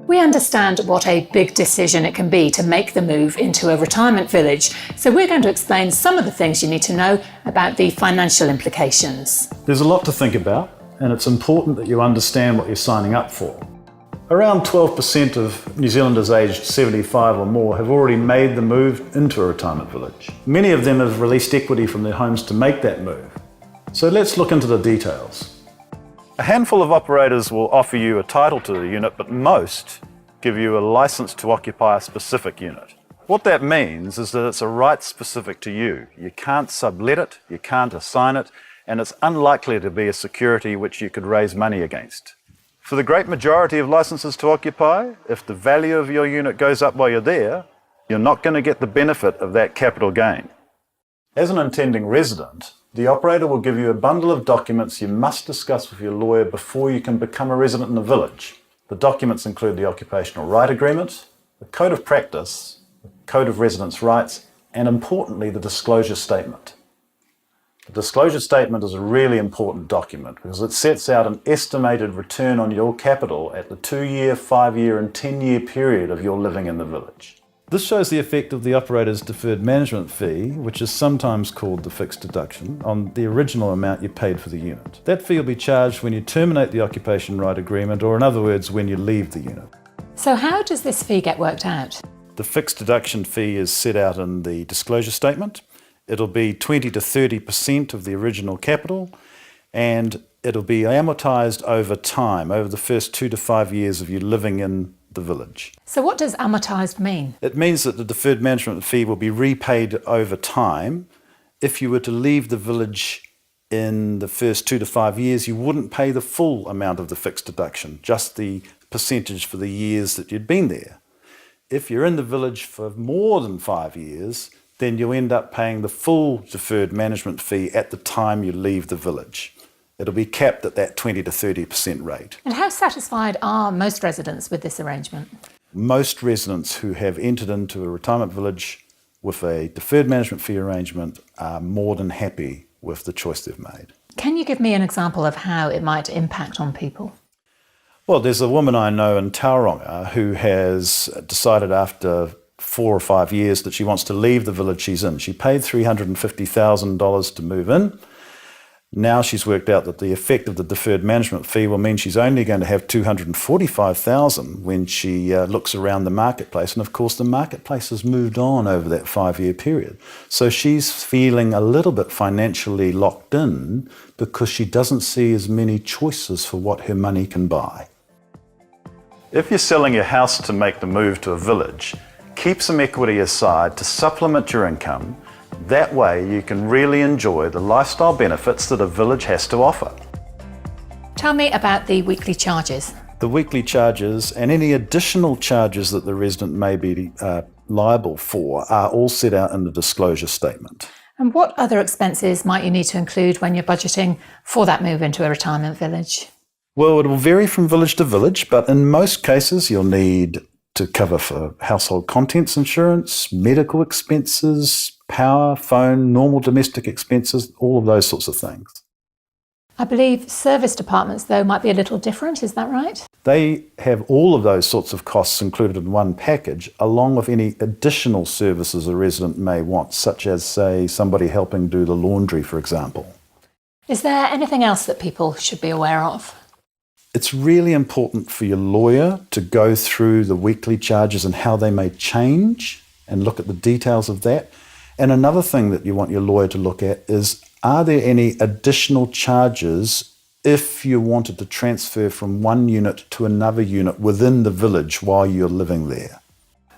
We understand what a big decision it can be to make the move into a retirement village, so we're going to explain some of the things you need to know about the financial implications. There's a lot to think about, and it's important that you understand what you're signing up for. Around 12% of New Zealanders aged 75 or more have already made the move into a retirement village. Many of them have released equity from their homes to make that move. So let's look into the details. A handful of operators will offer you a title to the unit, but most give you a license to occupy a specific unit. What that means is that it's a right specific to you. You can't sublet it, you can't assign it, and it's unlikely to be a security which you could raise money against. For the great majority of licenses to occupy, if the value of your unit goes up while you're there, you're not going to get the benefit of that capital gain. As an intending resident, the operator will give you a bundle of documents you must discuss with your lawyer before you can become a resident in the village. The documents include the Occupational Right Agreement, the Code of Practice, the Code of Residence Rights, and importantly, the Disclosure Statement. The Disclosure Statement is a really important document because it sets out an estimated return on your capital at the 2-year, 5-year and 10-year period of your living in the village. This shows the effect of the operator's deferred management fee, which is sometimes called the fixed deduction, on the original amount you paid for the unit. That fee will be charged when you terminate the occupation right agreement, or in other words, when you leave the unit. So how does this fee get worked out? The fixed deduction fee is set out in the disclosure statement. It'll be 20 to 30% of the original capital, and it'll be amortised over time, over the first 2 to 5 years of you living in the village. So what does amortised mean? It means that the deferred management fee will be repaid over time. If you were to leave the village in the first 2 to 5 years, you wouldn't pay the full amount of the fixed deduction, just the percentage for the years that you'd been there. If you're in the village for more than 5 years, then you end up paying the full deferred management fee at the time you leave the village. It'll be capped at that 20 to 30% rate. And how satisfied are most residents with this arrangement? Most residents who have entered into a retirement village with a deferred management fee arrangement are more than happy with the choice they've made. Can you give me an example of how it might impact on people? Well, there's a woman I know in Tauranga who has decided after 4 or 5 years that she wants to leave the village she's in. She paid $350,000 to move in. Now she's worked out that the effect of the deferred management fee will mean she's only going to have $245,000 when she looks around the marketplace. And of course, the marketplace has moved on over that 5-year period. So she's feeling a little bit financially locked in because she doesn't see as many choices for what her money can buy. If you're selling your house to make the move to a village, keep some equity aside to supplement your income. That way you can really enjoy the lifestyle benefits that a village has to offer. Tell me about the weekly charges. The weekly charges and any additional charges that the resident may be liable for are all set out in the disclosure statement. And what other expenses might you need to include when you're budgeting for that move into a retirement village? Well, it will vary from village to village, but in most cases you'll need to cover for household contents insurance, medical expenses, power, phone, normal domestic expenses, all of those sorts of things. I believe service departments, though, might be a little different, is that right? They have all of those sorts of costs included in one package, along with any additional services a resident may want, such as, say, somebody helping do the laundry, for example. Is there anything else that people should be aware of? It's really important for your lawyer to go through the weekly charges and how they may change and look at the details of that. And another thing that you want your lawyer to look at is, are there any additional charges if you wanted to transfer from one unit to another unit within the village while you're living there?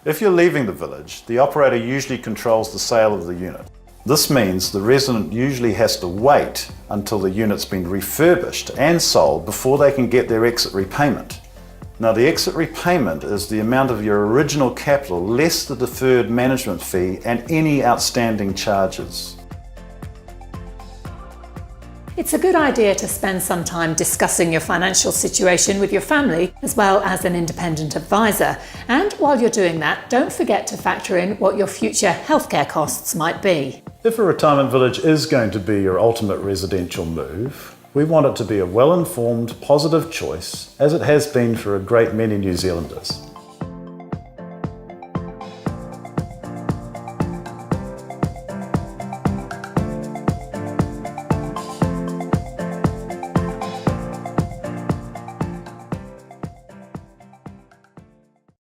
If you're leaving the village, the operator usually controls the sale of the unit. This means the resident usually has to wait until the unit's been refurbished and sold before they can get their exit repayment. Now, the exit repayment is the amount of your original capital less the deferred management fee and any outstanding charges. It's a good idea to spend some time discussing your financial situation with your family as well as an independent advisor. And while you're doing that, don't forget to factor in what your future healthcare costs might be. If a retirement village is going to be your ultimate residential move, We want it to be a well-informed, positive choice, as it has been for a great many New Zealanders.